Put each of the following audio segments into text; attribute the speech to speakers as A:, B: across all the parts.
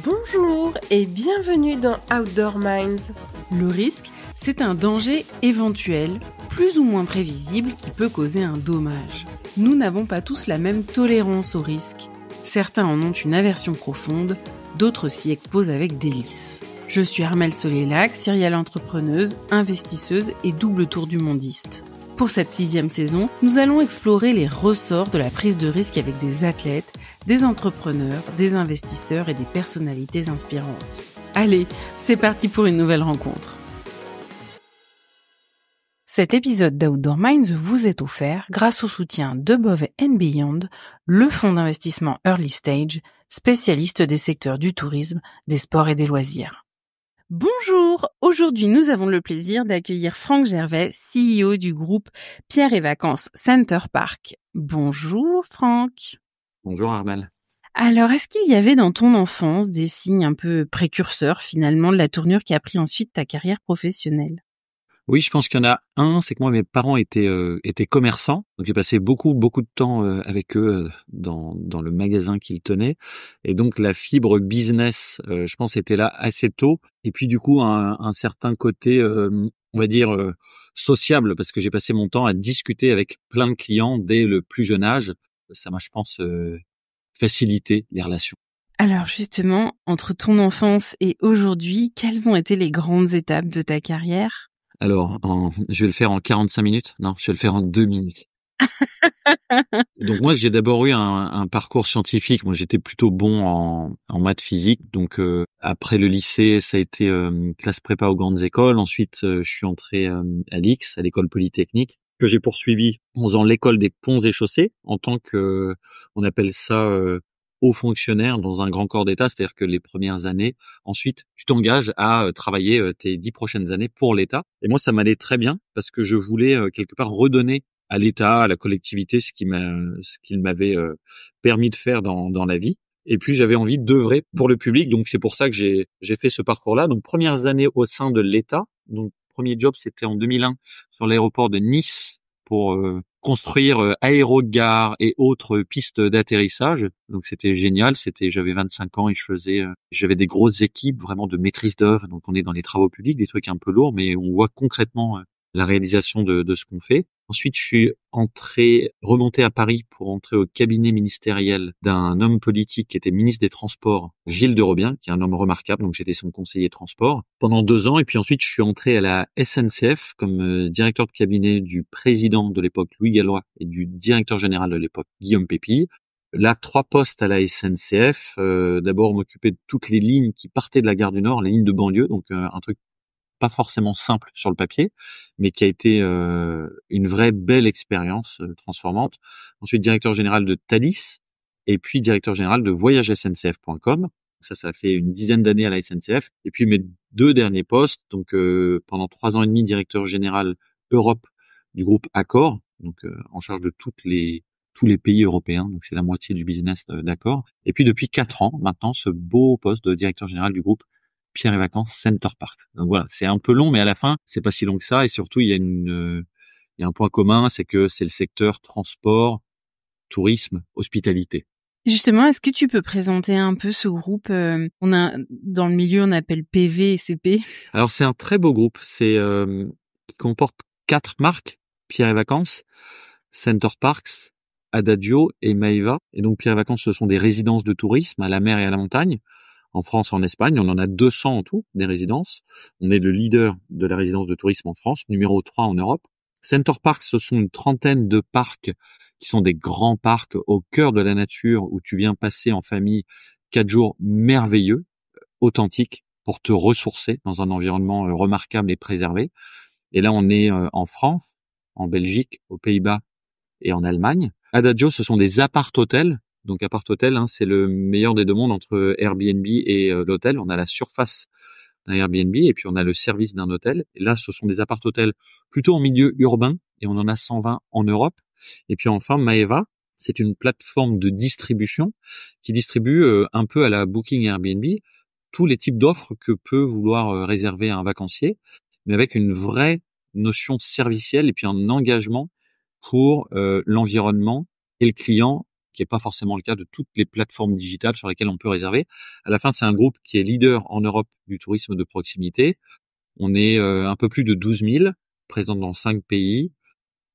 A: Bonjour et bienvenue dans Outdoor Minds.
B: Le risque, c'est un danger éventuel, plus ou moins prévisible, qui peut causer un dommage. Nous n'avons pas tous la même tolérance au risque. Certains en ont une aversion profonde, d'autres s'y exposent avec délice. Je suis Armelle Solélac, serial entrepreneuse, investisseuse et double tour du mondiste. Pour cette 6e saison, nous allons explorer les ressorts de la prise de risque avec des athlètes, des entrepreneurs, des investisseurs et des personnalités inspirantes. Allez, c'est parti pour une nouvelle rencontre. Cet épisode d'Outdoor Minds vous est offert grâce au soutien d'Above and Beyond, le fonds d'investissement Early Stage, spécialiste des secteurs du tourisme, des sports et des loisirs. Bonjour, aujourd'hui nous avons le plaisir d'accueillir Franck Gervais, CEO du groupe Pierre et Vacances Center Parcs. Bonjour Franck.
C: Bonjour Armelle.
B: Alors, est-ce qu'il y avait dans ton enfance des signes un peu précurseurs finalement de la tournure qui a pris ensuite ta carrière professionnelle ?
C: Oui, je pense qu'il y en a un, c'est que moi mes parents étaient commerçants, donc j'ai passé beaucoup de temps avec eux dans le magasin qu'ils tenaient, et donc la fibre business, je pense, était là assez tôt. Et puis du coup un certain côté, on va dire sociable, parce que j'ai passé mon temps à discuter avec plein de clients dès le plus jeune âge. Ça m'a, je pense, facilité les relations.
B: Alors justement, entre ton enfance et aujourd'hui, quelles ont été les grandes étapes de ta carrière ?
C: Alors, je vais le faire en 45 minutes. Non, je vais le faire en 2 minutes. Donc moi, j'ai d'abord eu un parcours scientifique. Moi, j'étais plutôt bon en maths physique. Donc après le lycée, ça a été classe prépa aux grandes écoles. Ensuite, je suis entré à l'IX, à l'école polytechnique, que j'ai poursuivi en faisant l'école des ponts et chaussées en tant que, on appelle ça haut fonctionnaire dans un grand corps d'État, c'est-à-dire que les premières années, ensuite, tu t'engages à travailler tes 10 prochaines années pour l'État. Et moi, ça m'allait très bien parce que je voulais quelque part redonner à l'État, à la collectivité, ce qu'il m'avait permis de faire dans la vie. Et puis, j'avais envie d'œuvrer pour le public, donc c'est pour ça que j'ai fait ce parcours-là. Donc, premières années au sein de l'État. Donc, premier job, c'était en 2001 sur l'aéroport de Nice pour construire aérogares et autres pistes d'atterrissage. Donc c'était génial, j'avais 25 ans et j'avais des grosses équipes vraiment de maîtrise d'œuvre. Donc on est dans les travaux publics, des trucs un peu lourds, mais on voit concrètement la réalisation de ce qu'on fait. Ensuite, je suis remonté à Paris pour entrer au cabinet ministériel d'un homme politique qui était ministre des Transports, Gilles de Robien, qui est un homme remarquable. Donc j'étais son conseiller transport pendant 2 ans. Et puis ensuite, je suis entré à la SNCF comme directeur de cabinet du président de l'époque, Louis Gallois, et du directeur général de l'époque, Guillaume Pépille. Là, 3 postes à la SNCF. D'abord, m'occuper de toutes les lignes qui partaient de la gare du Nord, les lignes de banlieue, donc un truc pas forcément simple sur le papier, mais qui a été une vraie belle expérience transformante. Ensuite, directeur général de Thalys, et puis directeur général de voyagesncf.com. Ça a fait une dizaine d'années à la SNCF. Et puis mes 2 derniers postes, donc pendant 3 ans et demi, directeur général Europe du groupe Accor, donc en charge de tous les pays européens, donc c'est la moitié du business d'Accor. Et puis depuis 4 ans, maintenant, ce beau poste de directeur général du groupe Pierre et Vacances Center Parcs. Donc voilà, c'est un peu long, mais à la fin, c'est pas si long que ça. Et surtout, il y a un point commun, c'est que c'est le secteur transport, tourisme, hospitalité.
B: Justement, est-ce que tu peux présenter un peu ce groupe ? Dans le milieu, on appelle PV et CP.
C: Alors c'est un très beau groupe. Qui comporte 4 marques: Pierre et Vacances, Center Parcs, Adagio et Maeva. Et donc Pierre et Vacances, ce sont des résidences de tourisme à la mer et à la montagne. En France, en Espagne, on en a 200 en tout, des résidences. On est le leader de la résidence de tourisme en France, numéro 3 en Europe. Center Parcs, ce sont une trentaine de parcs qui sont des grands parcs au cœur de la nature où tu viens passer en famille 4 jours merveilleux, authentiques, pour te ressourcer dans un environnement remarquable et préservé. Et là, on est en France, en Belgique, aux Pays-Bas et en Allemagne. Adagio, ce sont des appart-hôtels. Donc appart-hôtel, c'est le meilleur des 2 mondes entre Airbnb et l'hôtel. On a la surface d'un Airbnb et puis on a le service d'un hôtel. Et là, ce sont des appart-hôtels plutôt en milieu urbain et on en a 120 en Europe. Et puis enfin, Maeva, c'est une plateforme de distribution qui distribue un peu à la Booking Airbnb tous les types d'offres que peut vouloir réserver un vacancier, mais avec une vraie notion servicielle et puis un engagement pour l'environnement et le client qui est pas forcément le cas de toutes les plateformes digitales sur lesquelles on peut réserver. À la fin, c'est un groupe qui est leader en Europe du tourisme de proximité. On est un peu plus de 12 000, présents dans 5 pays,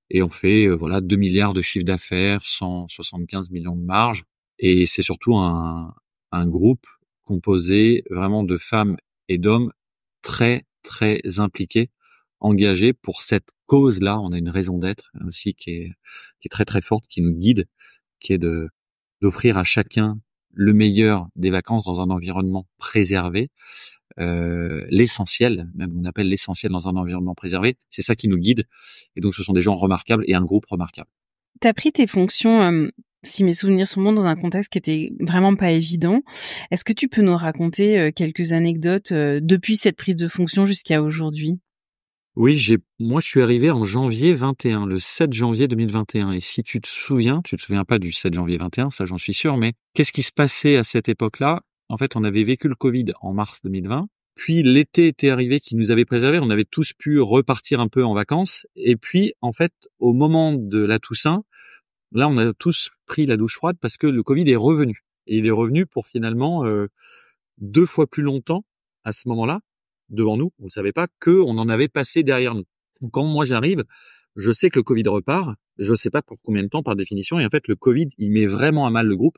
C: et on fait 2 milliards de chiffre d'affaires, 175 millions de marge. Et c'est surtout un groupe composé vraiment de femmes et d'hommes très, très impliqués, engagés pour cette cause-là. On a une raison d'être aussi qui est très, très forte, qui nous guide, qui est d'offrir à chacun le meilleur des vacances dans un environnement préservé. L'essentiel, même on appelle l'essentiel dans un environnement préservé, c'est ça qui nous guide. Et donc ce sont des gens remarquables et un groupe remarquable.
B: T'as pris tes fonctions, si mes souvenirs sont bons, dans un contexte qui était vraiment pas évident. Est-ce que tu peux nous raconter quelques anecdotes depuis cette prise de fonction jusqu'à aujourd'hui?
C: Oui, moi je suis arrivé en janvier 21, le 7 janvier 2021. Et si tu te souviens pas du 7 janvier 21, ça j'en suis sûr, mais qu'est-ce qui se passait à cette époque-là? En fait, on avait vécu le Covid en mars 2020, puis l'été était arrivé qui nous avait préservés, on avait tous pu repartir un peu en vacances, et puis en fait, au moment de la Toussaint, là on a tous pris la douche froide parce que le Covid est revenu. Et il est revenu pour finalement 2 fois plus longtemps à ce moment-là, devant nous. On ne savait pas qu'on en avait passé derrière nous. Donc, quand moi j'arrive, je sais que le Covid repart, je sais pas pour combien de temps par définition, et en fait le Covid, il met vraiment à mal le groupe,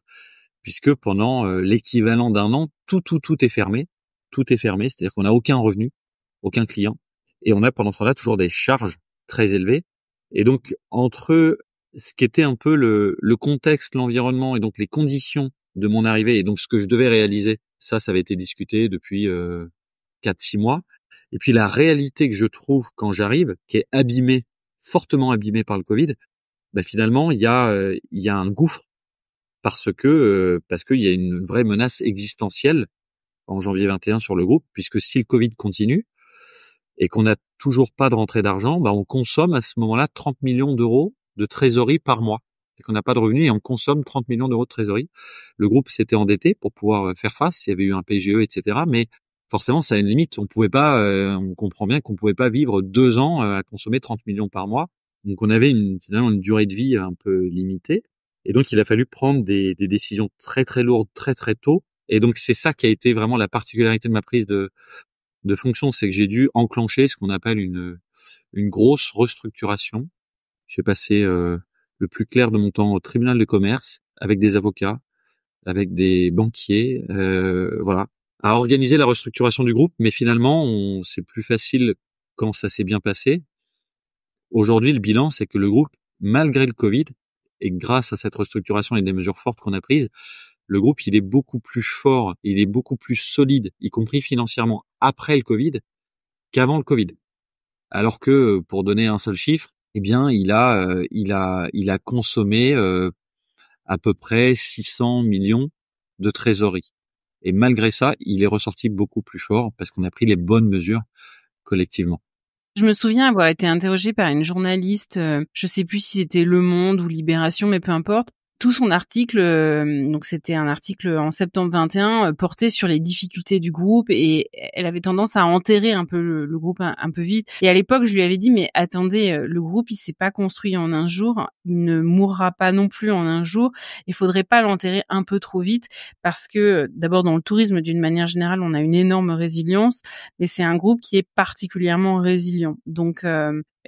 C: puisque pendant l'équivalent d'un an, tout est fermé. Tout est fermé, c'est-à-dire qu'on n'a aucun revenu, aucun client, et on a pendant ce temps-là toujours des charges très élevées. Et donc, entre ce qui était un peu le contexte, l'environnement, et donc les conditions de mon arrivée, et donc ce que je devais réaliser, ça avait été discuté depuis 4-6 mois. Et puis la réalité que je trouve quand j'arrive, qui est fortement abîmée par le Covid, finalement, il y a un gouffre parce qu'il y a une vraie menace existentielle en janvier 21 sur le groupe, puisque si le Covid continue et qu'on n'a toujours pas de rentrée d'argent, on consomme à ce moment-là 30 millions d'euros de trésorerie par mois. Et qu'on n'a pas de revenus et on consomme 30 millions d'euros de trésorerie. Le groupe s'était endetté pour pouvoir faire face. Il y avait eu un PGE, etc. Mais forcément, ça a une limite. On pouvait pas, on comprend bien qu'on pouvait pas vivre 2 ans à consommer 30 millions par mois. Donc, on avait finalement une durée de vie un peu limitée. Et donc, il a fallu prendre des décisions très, très lourdes, très, très tôt. Et donc, c'est ça qui a été vraiment la particularité de ma prise de fonction. C'est que j'ai dû enclencher ce qu'on appelle une grosse restructuration. J'ai passé le plus clair de mon temps au tribunal de commerce avec des avocats, avec des banquiers, à organiser la restructuration du groupe. Mais finalement, c'est plus facile quand ça s'est bien passé. Aujourd'hui, le bilan, c'est que le groupe, malgré le Covid, et grâce à cette restructuration et des mesures fortes qu'on a prises, le groupe, il est beaucoup plus fort, il est beaucoup plus solide, y compris financièrement, après le Covid qu'avant le Covid. Alors que, pour donner un seul chiffre, il a consommé à peu près 600 millions de trésorerie. Et malgré ça, il est ressorti beaucoup plus fort parce qu'on a pris les bonnes mesures collectivement.
B: Je me souviens avoir été interrogée par une journaliste, je sais plus si c'était Le Monde ou Libération, mais peu importe. Tout son article, donc c'était un article en septembre 21, portait sur les difficultés du groupe, et elle avait tendance à enterrer un peu le groupe un peu vite. Et à l'époque, je lui avais dit, mais attendez, le groupe, il s'est pas construit en un jour, il ne mourra pas non plus en un jour. Il faudrait pas l'enterrer un peu trop vite, parce que d'abord dans le tourisme, d'une manière générale, on a une énorme résilience, mais c'est un groupe qui est particulièrement résilient. Donc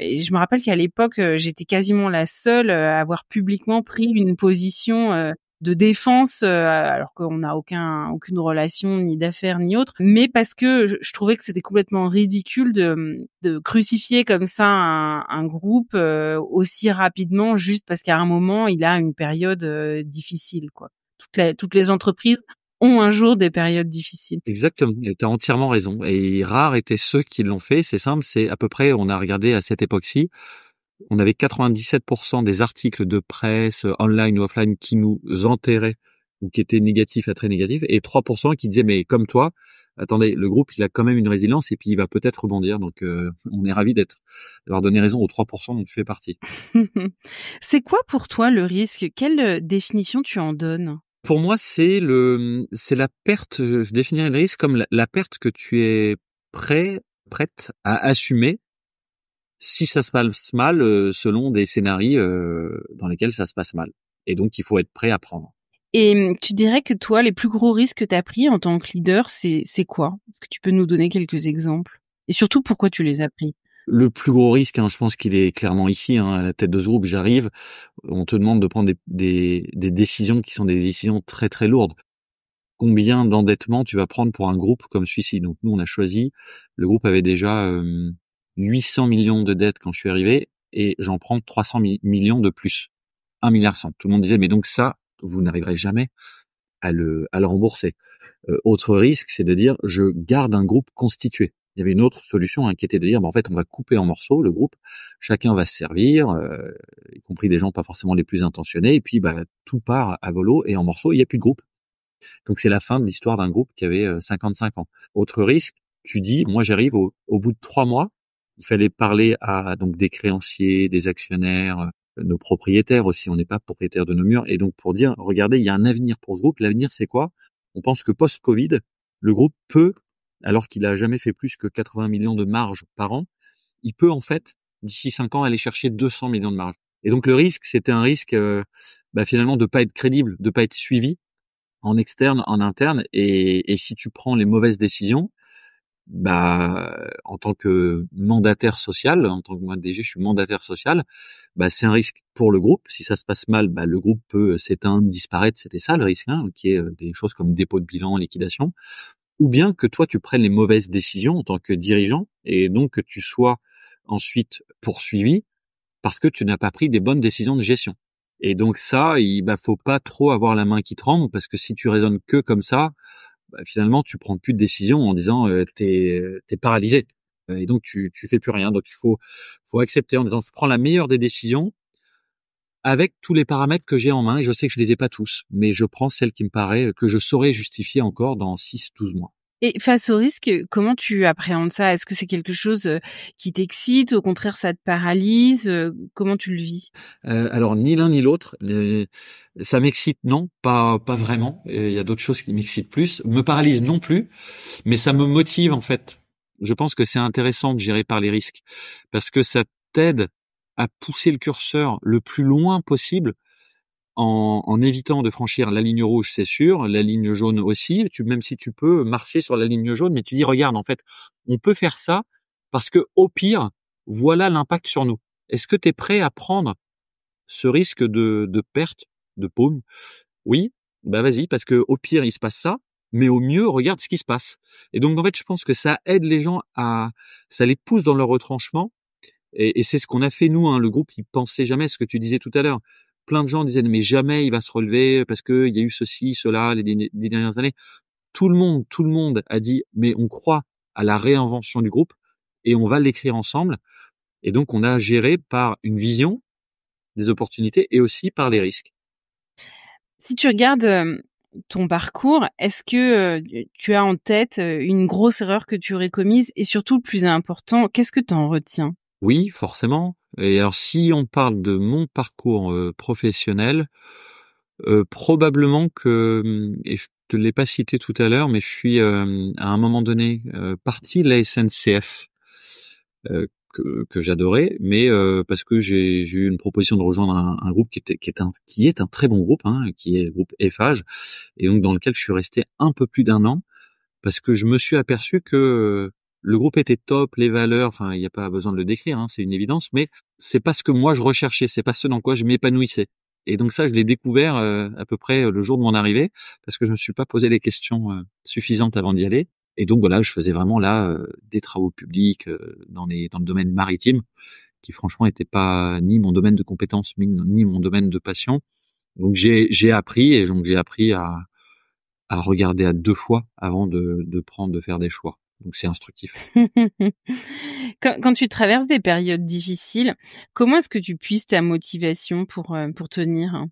B: et je me rappelle qu'à l'époque, j'étais quasiment la seule à avoir publiquement pris une position de défense, alors qu'on n'a aucune relation ni d'affaires ni autre, mais parce que je trouvais que c'était complètement ridicule de crucifier comme ça un groupe aussi rapidement, juste parce qu'à un moment il a une période difficile, quoi. Toutes les entreprises ont un jour des périodes difficiles.
C: Exactement, tu as entièrement raison. Et rares étaient ceux qui l'ont fait. C'est simple, c'est à peu près, on a regardé à cette époque-ci, on avait 97% des articles de presse, online ou offline, qui nous enterraient ou qui étaient négatifs à très négatifs, et 3% qui disaient, mais comme toi, attendez, le groupe, il a quand même une résilience et puis il va peut-être rebondir. Donc, on est ravis d'avoir donné raison aux 3% dont tu fais partie.
B: C'est quoi pour toi le risque? Quelle définition tu en donnes?
C: Pour moi, c'est la perte, je définirais le risque comme la perte que tu es prête à assumer si ça se passe mal, selon des scénarios dans lesquels ça se passe mal. Et donc, il faut être prêt à prendre.
B: Et tu dirais que toi, les plus gros risques que tu as pris en tant que leader, c'est quoi? Est-ce que tu peux nous donner quelques exemples? Et surtout, pourquoi tu les as pris?
C: Le plus gros risque, je pense qu'il est clairement ici, à la tête de ce groupe. J'arrive, on te demande de prendre des décisions qui sont des décisions très très lourdes. Combien d'endettement tu vas prendre pour un groupe comme celui-ci? Donc nous, on a choisi, le groupe avait déjà 800 millions de dettes quand je suis arrivé, et j'en prends 300 millions de plus. 1,1 milliard. Tout le monde disait, mais donc ça, vous n'arriverez jamais à le rembourser. Autre risque, c'est de dire, je garde un groupe constitué. Il y avait une autre solution, qui était de dire, en fait, on va couper en morceaux le groupe, chacun va se servir, y compris des gens pas forcément les plus intentionnés, et puis tout part à volo et en morceaux, il n'y a plus de groupe. Donc c'est la fin de l'histoire d'un groupe qui avait 55 ans. Autre risque, tu dis, moi j'arrive au bout de 3 mois, il fallait parler à donc des créanciers, des actionnaires, nos propriétaires aussi, on n'est pas propriétaire de nos murs, et donc pour dire, regardez, il y a un avenir pour ce groupe. L'avenir, c'est quoi? On pense que post-Covid, le groupe peut, alors qu'il a jamais fait plus que 80 millions de marge par an, il peut en fait, d'ici 5 ans, aller chercher 200 millions de marge. Et donc le risque, c'était un risque finalement de pas être crédible, de pas être suivi en externe, en interne, et si tu prends les mauvaises décisions, en tant que mandataire social, en tant que moi DG, je suis mandataire social, c'est un risque pour le groupe. Si ça se passe mal, le groupe peut s'éteindre, disparaître. C'était ça le risque, qui est des choses comme dépôt de bilan, liquidation, ou bien que toi tu prennes les mauvaises décisions en tant que dirigeant, et donc que tu sois ensuite poursuivi parce que tu n'as pas pris des bonnes décisions de gestion. Et donc ça, il faut pas trop avoir la main qui tremble, parce que si tu raisonnes que comme ça, finalement tu prends plus de décisions en disant t'es paralysé, et donc tu fais plus rien. Donc il faut accepter en disant, je prends la meilleure des décisions avec tous les paramètres que j'ai en main, et je sais que je les ai pas tous, mais je prends celle qui me paraît que je saurais justifier encore dans 6-12 mois.
B: Et face au risque, comment tu appréhendes ça? Est-ce que c'est quelque chose qui t'excite? Au contraire, ça te paralyse? Comment tu le vis?
C: Alors ni l'un ni l'autre. Ça m'excite, non, pas vraiment. Il y a d'autres choses qui m'excitent plus. Me paralyse non plus, mais ça me motive en fait. Je pense que c'est intéressant de gérer par les risques, parce que ça t'aide à pousser le curseur le plus loin possible, en évitant de franchir la ligne rouge, c'est sûr, la ligne jaune aussi. Même si tu peux marcher sur la ligne jaune, mais tu dis, regarde, en fait, on peut faire ça parce que au pire, voilà l'impact sur nous. Est-ce que tu es prêt à prendre ce risque de perte, de paume? Oui, vas-y, parce que au pire, il se passe ça, mais au mieux, regarde ce qui se passe. Et donc, en fait, je pense que ça aide les gens ça les pousse dans leur retranchement. Et c'est ce qu'on a fait, nous, le groupe, il pensait jamais ce que tu disais tout à l'heure. Plein de gens disaient, mais jamais il va se relever parce que il y a eu ceci, cela, les dernières années. Tout le monde a dit, mais on croit à la réinvention du groupe et on va l'écrire ensemble. Et donc, on a géré par une vision des opportunités et aussi par les risques.
B: Si tu regardes ton parcours, est-ce que tu as en tête une grosse erreur que tu aurais commise, et surtout, le plus important, qu'est-ce que tu en retiens?
C: Oui, forcément. Et alors, si on parle de mon parcours professionnel, probablement que, et je te l'ai pas cité tout à l'heure, mais je suis à un moment donné parti de la SNCF, que j'adorais, mais parce que j'ai eu une proposition de rejoindre un groupe qui est un très bon groupe, qui est le groupe Eiffage, et donc dans lequel je suis resté un peu plus d'1 an, parce que je me suis aperçu que le groupe était top, les valeurs, enfin il n'y a pas besoin de le décrire, c'est une évidence, mais c'est pas ce que moi je recherchais, c'est pas ce dans quoi je m'épanouissais. Et donc ça, je l'ai découvert à peu près le jour de mon arrivée, parce que je me suis pas posé les questions suffisantes avant d'y aller. Et donc voilà, je faisais vraiment là des travaux publics dans le domaine maritime, qui franchement n'était pas ni mon domaine de compétence ni mon domaine de passion. Donc j'ai appris, et donc j'ai appris à regarder à 2 fois avant de faire des choix. Donc c'est instructif.
B: Quand tu traverses des périodes difficiles, comment est-ce que tu puises ta motivation pour tenir?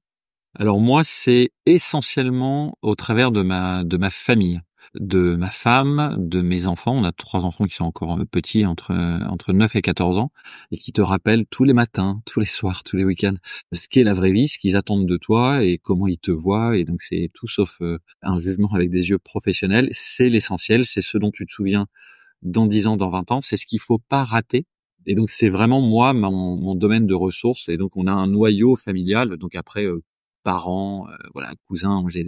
C: Alors moi, c'est essentiellement au travers de ma famille, de ma femme, de mes enfants. On a 3 enfants qui sont encore petits, entre 9 et 14 ans, et qui te rappellent tous les matins, tous les soirs, tous les week-ends, ce qu'est la vraie vie, ce qu'ils attendent de toi et comment ils te voient. Et donc c'est tout sauf un jugement avec des yeux professionnels. C'est l'essentiel, c'est ce dont tu te souviens dans 10 ans, dans 20 ans. C'est ce qu'il faut pas rater. Et donc c'est vraiment moi, mon domaine de ressources. Et donc on a un noyau familial. Donc après, parents, voilà, cousins. J'ai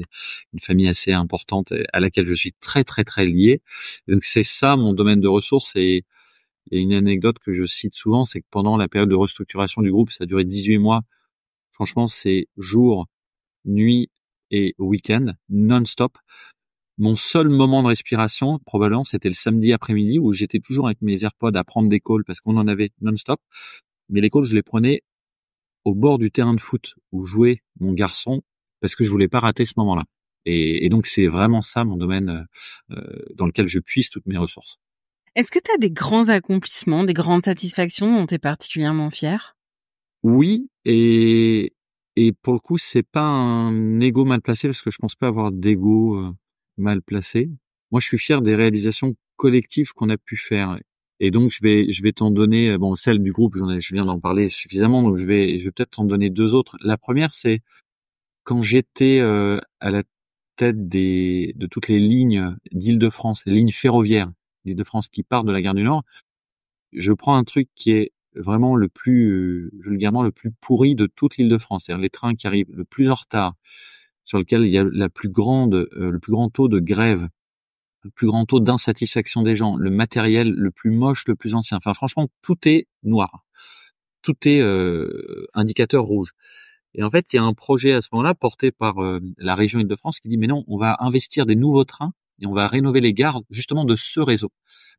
C: une famille assez importante à laquelle je suis très très très lié. Et donc c'est ça mon domaine de ressources. Et il y a une anecdote que je cite souvent, c'est que pendant la période de restructuration du groupe, ça a duré 18 mois. Franchement, c'est jour, nuit et week-end non-stop. Mon seul moment de respiration, probablement, c'était le samedi après-midi où j'étais toujours avec mes AirPods à prendre des calls parce qu'on en avait non-stop. Mais les calls, je les prenais au bord du terrain de foot où jouait mon garçon parce que je voulais pas rater ce moment-là. Et donc, c'est vraiment ça mon domaine dans lequel je puise toutes mes ressources.
B: Est-ce que tu as des grands accomplissements, des grandes satisfactions dont tu es particulièrement fier?
C: Oui, et pour le coup, c'est pas un ego mal placé parce que je pense pas avoir d'ego mal placé. Moi, je suis fier des réalisations collectives qu'on a pu faire. Et donc, je vais t'en donner, bon, celle du groupe, je viens d'en parler suffisamment, donc je vais peut-être t'en donner deux autres. La première, c'est quand j'étais à la tête de toutes les lignes d'Île-de-France, les lignes ferroviaires d'Île-de-France qui partent de la gare du Nord. Je prends un truc qui est vraiment le plus, vulgairement, le plus pourri de toute l'Île-de-France. C'est-à-dire les trains qui arrivent le plus en retard, sur lequel il y a le plus grand taux de grève, le plus grand taux d'insatisfaction des gens, le matériel le plus moche, le plus ancien. Enfin, franchement, tout est noir. Tout est indicateur rouge. Et en fait, il y a un projet à ce moment-là porté par la région Île-de-France qui dit mais non, on va investir des nouveaux trains et on va rénover les gares justement de ce réseau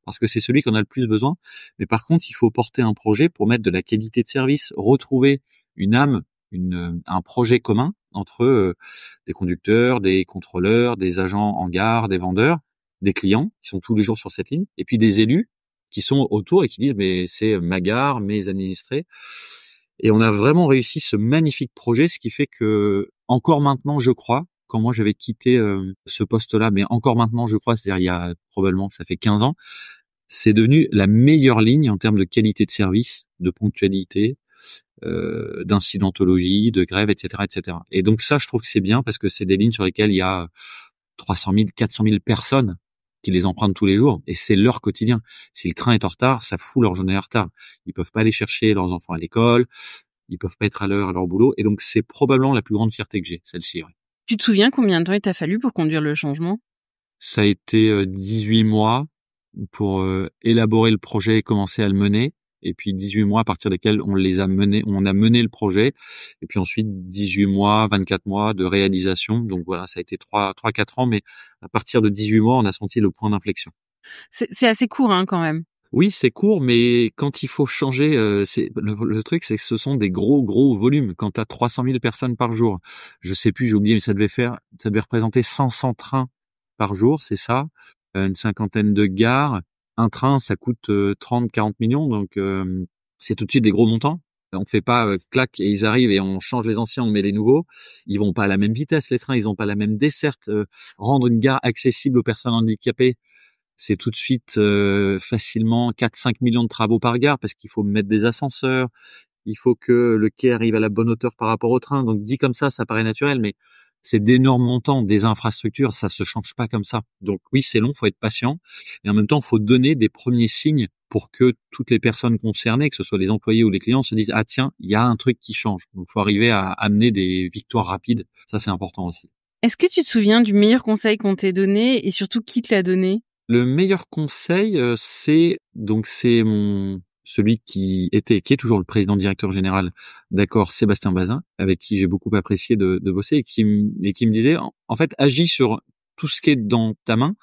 C: parce que c'est celui qu'on a le plus besoin. Mais par contre, il faut porter un projet pour mettre de la qualité de service, retrouver une âme, un projet commun entre des conducteurs, des contrôleurs, des agents en gare, des vendeurs, des clients qui sont tous les jours sur cette ligne, et puis des élus qui sont autour et qui disent mais c'est ma gare, mes administrés. Et on a vraiment réussi ce magnifique projet, ce qui fait que encore maintenant, je crois, quand moi j'avais quitté ce poste-là, mais encore maintenant, je crois, c'est-à-dire il y a probablement, ça fait 15 ans, c'est devenu la meilleure ligne en termes de qualité de service, de ponctualité, d'incidentologie, de grève, etc., etc. Et donc ça, je trouve que c'est bien parce que c'est des lignes sur lesquelles il y a 300 000, 400 000 personnes qui les empruntent tous les jours, et c'est leur quotidien. Si le train est en retard, ça fout leur journée en retard. Ils peuvent pas aller chercher leurs enfants à l'école, ils peuvent pas être à l'heure à leur boulot, et donc c'est probablement la plus grande fierté que j'ai, celle-ci. Ouais.
B: Tu te souviens combien de temps il t'a fallu pour conduire le changement?
C: Ça a été 18 mois pour élaborer le projet et commencer à le mener, et puis 18 mois à partir desquels on a mené le projet, et puis ensuite 18 mois, 24 mois de réalisation. Donc voilà, ça a été 4 ans, mais à partir de 18 mois, on a senti le point d'inflexion.
B: C'est assez court, hein, quand même.
C: Oui, c'est court, mais quand il faut changer, c'est le truc, c'est que ce sont des gros volumes. Quand tu as 300 000 personnes par jour, je sais plus, j'ai oublié, mais ça devait représenter 500 trains par jour, c'est ça, une cinquantaine de gares. Un train, ça coûte 30-40 millions, donc c'est tout de suite des gros montants. On fait pas clac et ils arrivent et on change les anciens, on met les nouveaux. Ils vont pas à la même vitesse, les trains, ils ont pas la même desserte. Rendre une gare accessible aux personnes handicapées, c'est tout de suite facilement 4-5 millions de travaux par gare parce qu'il faut mettre des ascenseurs, il faut que le quai arrive à la bonne hauteur par rapport au train. Donc dit comme ça paraît naturel, mais c'est d'énormes montants, des infrastructures, ça se change pas comme ça. Donc oui, c'est long, faut être patient, et en même temps, faut donner des premiers signes pour que toutes les personnes concernées, que ce soit les employés ou les clients, se disent ah tiens, il y a un truc qui change. Donc faut arriver à amener des victoires rapides. Ça c'est important aussi.
B: Est-ce que tu te souviens du meilleur conseil qu'on t'ait donné et surtout qui te l'a donné?
C: Le meilleur conseil, c'est celui qui est toujours le président directeur général d'Accor, Sébastien Bazin, avec qui j'ai beaucoup apprécié de bosser, et qui me disait, en fait, agis sur tout ce qui est dans ta main.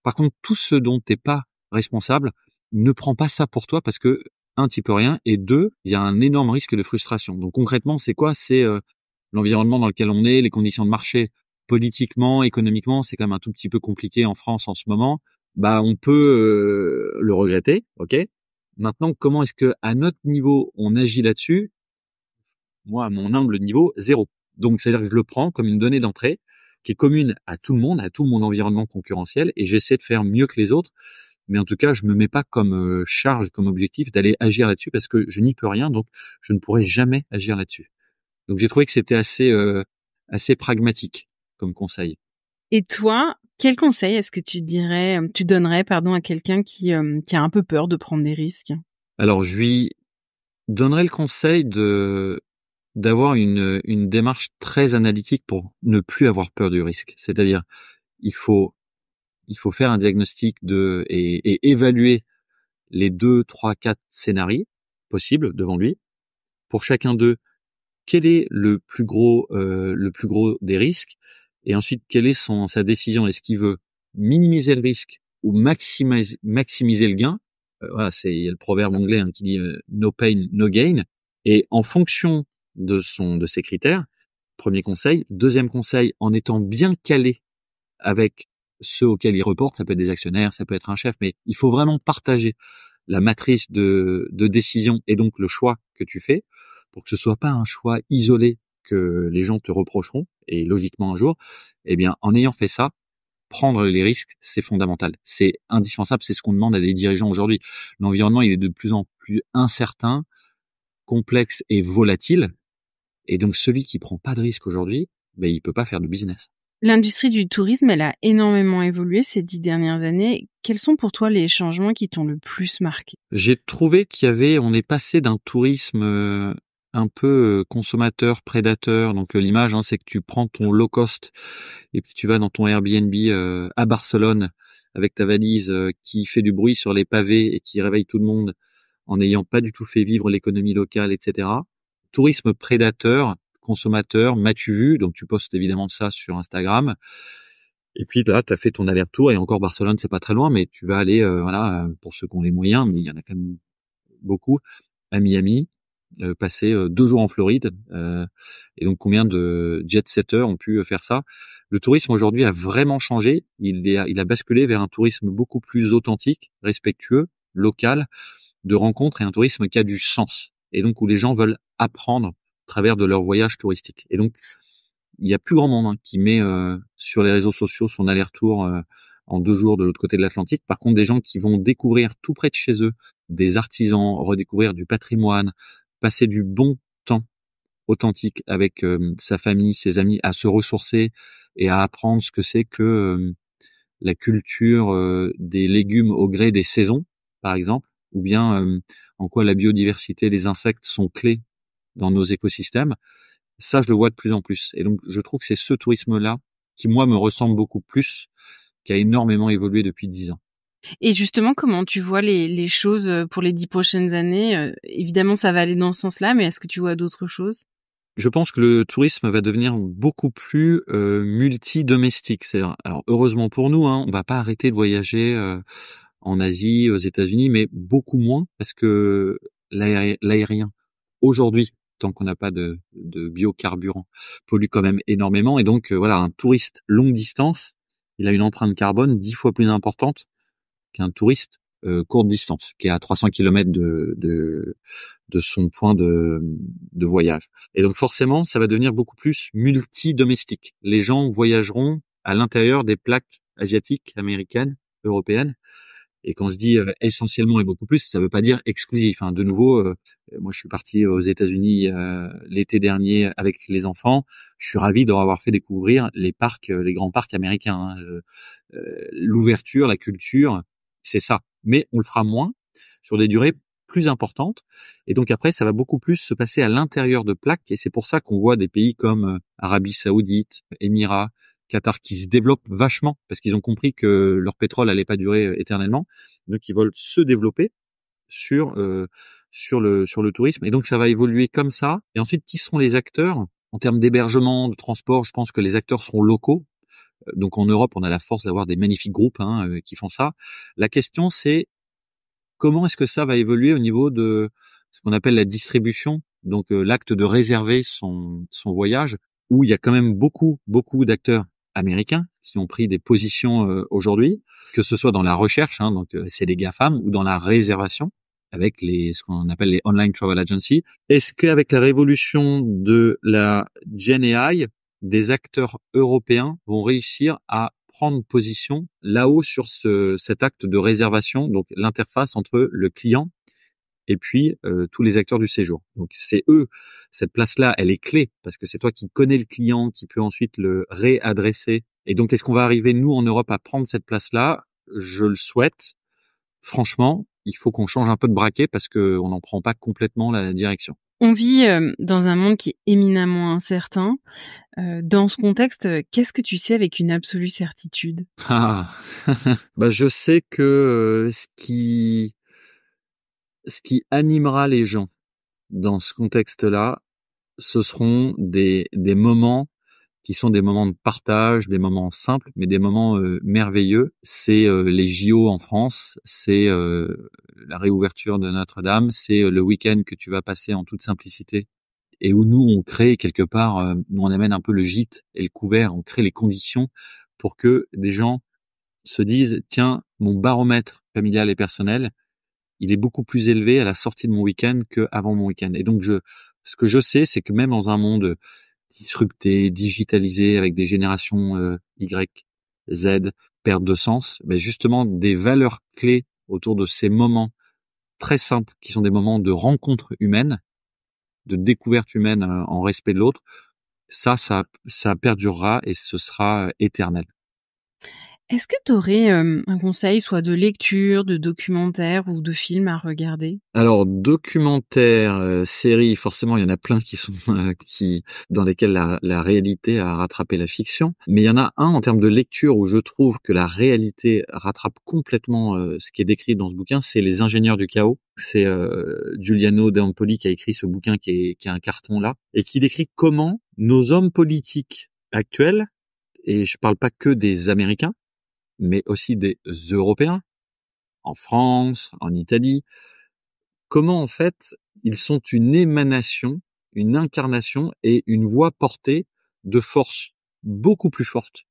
C: Par contre, tout ce dont t'es pas responsable, ne prends pas ça pour toi parce que, un, t'y peux rien, et deux, il y a un énorme risque de frustration. Donc concrètement, c'est quoi? C'est l'environnement dans lequel on est, les conditions de marché, politiquement, économiquement, c'est quand même un tout petit peu compliqué en France en ce moment. Bah, on peut le regretter, ok. Maintenant, comment est-ce que à notre niveau on agit là-dessus? Moi, à mon humble niveau, zéro. Donc, c'est-à-dire que je le prends comme une donnée d'entrée qui est commune à tout le monde, à tout mon environnement concurrentiel, et j'essaie de faire mieux que les autres. Mais en tout cas, je me mets pas comme charge, comme objectif d'aller agir là-dessus parce que je n'y peux rien, donc je ne pourrai jamais agir là-dessus. Donc, j'ai trouvé que c'était assez pragmatique comme conseil.
B: Et toi, quel conseil est-ce que tu donnerais, à quelqu'un qui a un peu peur de prendre des risques?
C: Alors, je lui donnerais le conseil d'avoir une démarche très analytique pour ne plus avoir peur du risque. C'est-à-dire, il faut faire un diagnostic et évaluer les 2, 3, 4 scénarios possibles devant lui. Pour chacun d'eux, quel est le plus gros des risques, et ensuite quelle est sa décision. Est-ce qu'il veut minimiser le risque ou maximiser le gain? Voilà, il y a le proverbe anglais qui dit no pain, no gain. Et en fonction de ses critères, premier conseil. Deuxième conseil, en étant bien calé avec ceux auxquels il reporte, ça peut être des actionnaires, ça peut être un chef, mais il faut vraiment partager la matrice de décision et donc le choix que tu fais pour que ce soit pas un choix isolé que les gens te reprocheront, et logiquement un jour, eh bien, en ayant fait ça, prendre les risques, c'est fondamental. C'est indispensable, c'est ce qu'on demande à des dirigeants aujourd'hui. L'environnement, il est de plus en plus incertain, complexe et volatile. Et donc, celui qui prend pas de risque aujourd'hui, ben, il peut pas faire de business.
B: L'industrie du tourisme, elle a énormément évolué ces 10 dernières années. Quels sont pour toi les changements qui t'ont le plus marqué?
C: J'ai trouvé on est passé d'un tourisme un peu consommateur, prédateur. Donc l'image, c'est que tu prends ton low cost et puis tu vas dans ton Airbnb à Barcelone avec ta valise qui fait du bruit sur les pavés et qui réveille tout le monde en n'ayant pas du tout fait vivre l'économie locale, etc. Tourisme prédateur, consommateur, m'as-tu vu? Donc tu postes évidemment ça sur Instagram. Et puis là, tu as fait ton aller-retour, et encore Barcelone, c'est pas très loin, mais tu vas aller, pour ceux qui ont les moyens, mais il y en a quand même beaucoup, à Miami, passer 2 jours en Floride. Et donc combien de jet-setters ont pu faire ça? Le tourisme aujourd'hui a vraiment changé. Il a basculé vers un tourisme beaucoup plus authentique, respectueux, local, de rencontres, et un tourisme qui a du sens. Et donc où les gens veulent apprendre à travers de leur voyage touristique. Et donc il y a plus grand monde qui met sur les réseaux sociaux son aller-retour en 2 jours de l'autre côté de l'Atlantique. Par contre, des gens qui vont découvrir tout près de chez eux des artisans, redécouvrir du patrimoine, passer du bon temps authentique avec sa famille, ses amis, à se ressourcer et à apprendre ce que c'est que la culture des légumes au gré des saisons, par exemple, ou bien en quoi la biodiversité, les insectes sont clés dans nos écosystèmes. Ça, je le vois de plus en plus. Et donc, je trouve que c'est ce tourisme-là qui, moi, me ressemble beaucoup plus, qui a énormément évolué depuis 10 ans.
B: Et justement, comment tu vois les choses pour les 10 prochaines années? Évidemment, ça va aller dans ce sens-là, mais est-ce que tu vois d'autres choses?
C: Je pense que le tourisme va devenir beaucoup plus multi-domestique. Alors, heureusement pour nous, on va pas arrêter de voyager en Asie, aux États-Unis, mais beaucoup moins, parce que l'aérien, aujourd'hui, tant qu'on n'a pas de biocarburant, pollue quand même énormément. Et donc, voilà, un touriste longue distance, il a une empreinte carbone 10 fois plus importante qu'un touriste courte distance, qui est à 300 km de son point de voyage. Et donc, forcément, ça va devenir beaucoup plus multi-domestique. Les gens voyageront à l'intérieur des plaques asiatiques, américaines, européennes. Et quand je dis essentiellement et beaucoup plus, ça veut pas dire exclusif. De nouveau, moi je suis parti aux États-Unis l'été dernier avec les enfants. Je suis ravi d'avoir fait découvrir les parcs, les grands parcs américains. L'ouverture, la culture, c'est ça. Mais on le fera moins, sur des durées plus importantes. Et donc après, ça va beaucoup plus se passer à l'intérieur de plaques. Et c'est pour ça qu'on voit des pays comme Arabie Saoudite, Émirats, Qatar qui se développent vachement parce qu'ils ont compris que leur pétrole allait pas durer éternellement, donc ils veulent se développer sur le tourisme, et donc ça va évoluer comme ça. Et ensuite, qui seront les acteurs en termes d'hébergement, de transport? Je pense que les acteurs seront locaux. Donc en Europe, on a la force d'avoir des magnifiques groupes qui font ça. La question, c'est comment est-ce que ça va évoluer au niveau de ce qu'on appelle la distribution, donc l'acte de réserver son voyage, où il y a quand même beaucoup d'acteurs américains qui ont pris des positions aujourd'hui, que ce soit dans la recherche, donc c'est les GAFAM, ou dans la réservation avec ce qu'on appelle les online travel agencies. Est-ce qu'avec la révolution de la Gen AI, des acteurs européens vont réussir à prendre position là-haut sur cet acte de réservation, donc l'interface entre le client et puis tous les acteurs du séjour. Donc c'est eux, cette place-là, elle est clé parce que c'est toi qui connais le client, qui peut ensuite le réadresser. Et donc est-ce qu'on va arriver, nous, en Europe, à prendre cette place-là? Je le souhaite. Franchement, il faut qu'on change un peu de braquet parce qu'on n'en prend pas complètement la direction.
B: On vit dans un monde qui est éminemment incertain. Dans ce contexte, qu'est-ce que tu sais avec une absolue certitude?
C: Ah, bah, je sais que ce qui animera les gens dans ce contexte-là, ce seront des moments qui sont des moments de partage, des moments simples, mais des moments merveilleux. C'est les JO en France, c'est la réouverture de Notre-Dame, c'est le week-end que tu vas passer en toute simplicité et où nous on crée quelque part, nous on amène un peu le gîte et le couvert, on crée les conditions pour que des gens se disent tiens, mon baromètre familial et personnel, il est beaucoup plus élevé à la sortie de mon week-end qu'avant mon week-end. Et donc ce que je sais, c'est que même dans un monde disrupté, digitalisé, avec des générations Y, Z, perte de sens, ben justement des valeurs clés autour de ces moments très simples qui sont des moments de rencontre humaine, de découverte humaine en respect de l'autre, ça perdurera et ce sera éternel.
B: Est-ce que tu aurais, un conseil, soit de lecture, de documentaire ou de film à regarder?
C: Alors documentaires, séries, forcément il y en a plein qui sont qui dans lesquels la réalité a rattrapé la fiction. Mais il y en a un en termes de lecture où je trouve que la réalité rattrape complètement ce qui est décrit dans ce bouquin, c'est Les Ingénieurs du chaos. C'est Giuliano D'Ampoli qui a écrit ce bouquin qui est un carton là et qui décrit comment nos hommes politiques actuels, et je parle pas que des Américains, mais aussi des Européens, en France, en Italie, comment en fait ils sont une émanation, une incarnation et une voix portée de forces beaucoup plus fortes,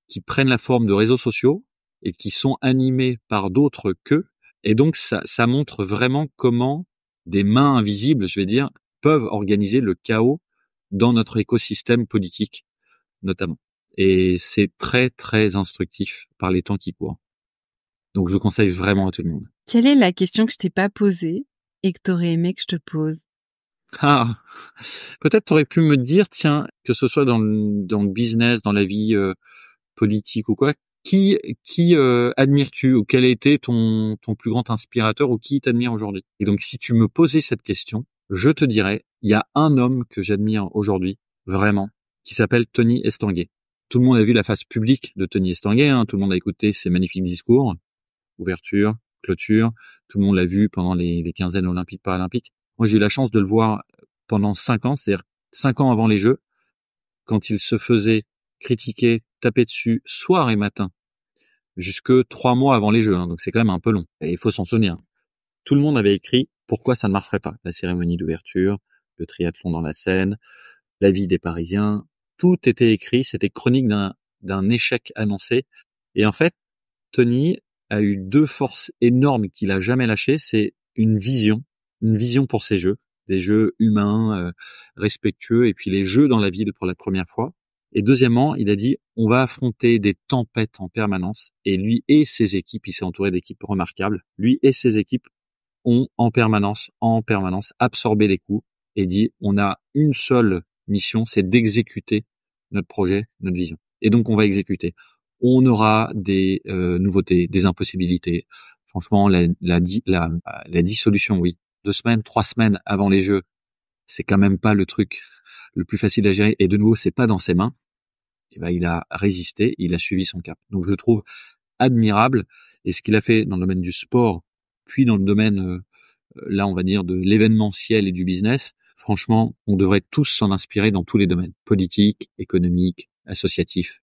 C: qui prennent la forme de réseaux sociaux et qui sont animés par d'autres qu'eux. Et donc ça montre vraiment comment des mains invisibles, je vais dire, peuvent organiser le chaos dans notre écosystème politique, notamment. Et c'est très, très instructif par les temps qui courent. Donc je conseille vraiment à tout le monde.
B: Quelle est la question que je t'ai pas posée et que tu aurais aimé que je te pose?
C: Ah, peut-être t'aurais pu me dire, tiens, que ce soit dans le business, dans la vie politique ou quoi, qui admires-tu ou quel a été ton plus grand inspirateur ou qui t'admire aujourd'hui? Et donc si tu me posais cette question, je te dirais, il y a un homme que j'admire aujourd'hui, vraiment, qui s'appelle Tony Estanguet. Tout le monde a vu la face publique de Tony Estanguet, hein, tout le monde a écouté ses magnifiques discours, ouverture, clôture, tout le monde l'a vu pendant les quinzaines olympiques paralympiques. Moi, j'ai eu la chance de le voir pendant 5 ans, c'est-à-dire 5 ans avant les Jeux, quand il se faisait critiquer, taper dessus, soir et matin, jusque 3 mois avant les Jeux, hein, donc c'est quand même un peu long. Et il faut s'en souvenir. Tout le monde avait écrit pourquoi ça ne marcherait pas. La cérémonie d'ouverture, le triathlon dans la Seine, la vie des Parisiens, tout était écrit, c'était chronique d'un échec annoncé. Et en fait, Tony a eu 2 forces énormes qu'il a jamais lâchées, c'est une vision pour ces jeux, des jeux humains, respectueux, et puis les jeux dans la ville pour la première fois. Et deuxièmement, il a dit, on va affronter des tempêtes en permanence, et lui et ses équipes, il s'est entouré d'équipes remarquables, lui et ses équipes ont en permanence absorbé les coups, et dit, on a une seule mission, c'est d'exécuter notre projet, notre vision. Et donc on va exécuter. On aura des nouveautés, des impossibilités. Franchement, la dissolution, oui. 2 semaines, 3 semaines avant les Jeux, c'est quand même pas le truc le plus facile à gérer. Et de nouveau, c'est pas dans ses mains. Et ben, il a résisté, il a suivi son cap. Donc, je le trouve admirable. Et ce qu'il a fait dans le domaine du sport, puis dans le domaine, là, on va dire, de l'événementiel et du business, franchement, on devrait tous s'en inspirer dans tous les domaines. Politique, économique, associatif.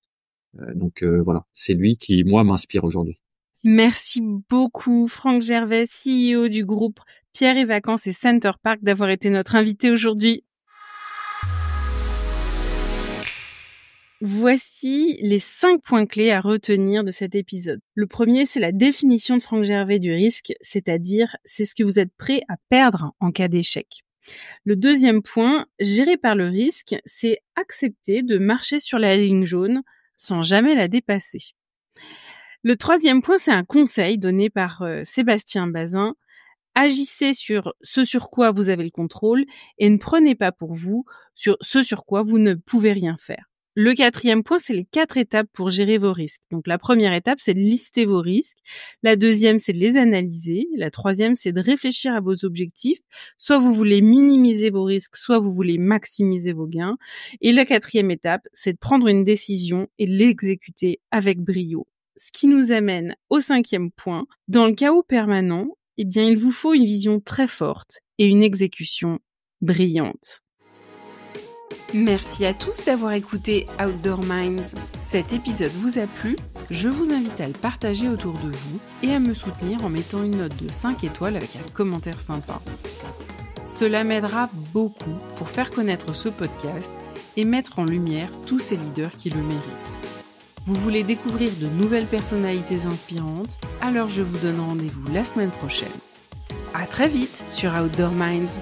C: Donc voilà, c'est lui qui, moi, m'inspire aujourd'hui.
B: Merci beaucoup, Franck Gervais, CEO du groupe Pierre et Vacances et Center Park, d'avoir été notre invité aujourd'hui. Voici les 5 points clés à retenir de cet épisode. Le premier, c'est la définition de Franck Gervais du risque, c'est-à-dire c'est ce que vous êtes prêt à perdre en cas d'échec. Le deuxième point, géré par le risque, c'est accepter de marcher sur la ligne jaune sans jamais la dépasser. Le troisième point, c'est un conseil donné par Sébastien Bazin. Agissez sur ce sur quoi vous avez le contrôle et ne prenez pas pour vous sur ce sur quoi vous ne pouvez rien faire. Le 4e point, c'est les 4 étapes pour gérer vos risques. Donc la première étape, c'est de lister vos risques. La deuxième, c'est de les analyser. La troisième, c'est de réfléchir à vos objectifs. Soit vous voulez minimiser vos risques, soit vous voulez maximiser vos gains. Et la 4e étape, c'est de prendre une décision et de l'exécuter avec brio. Ce qui nous amène au 5e point. Dans le chaos permanent, il vous faut une vision très forte et une exécution brillante. Merci à tous d'avoir écouté Outdoor Minds. Cet épisode vous a plu? Je vous invite à le partager autour de vous et à me soutenir en mettant une note de 5 étoiles avec un commentaire sympa. Cela m'aidera beaucoup pour faire connaître ce podcast et mettre en lumière tous ces leaders qui le méritent. Vous voulez découvrir de nouvelles personnalités inspirantes? Alors je vous donne rendez-vous la semaine prochaine. À très vite sur Outdoor Minds.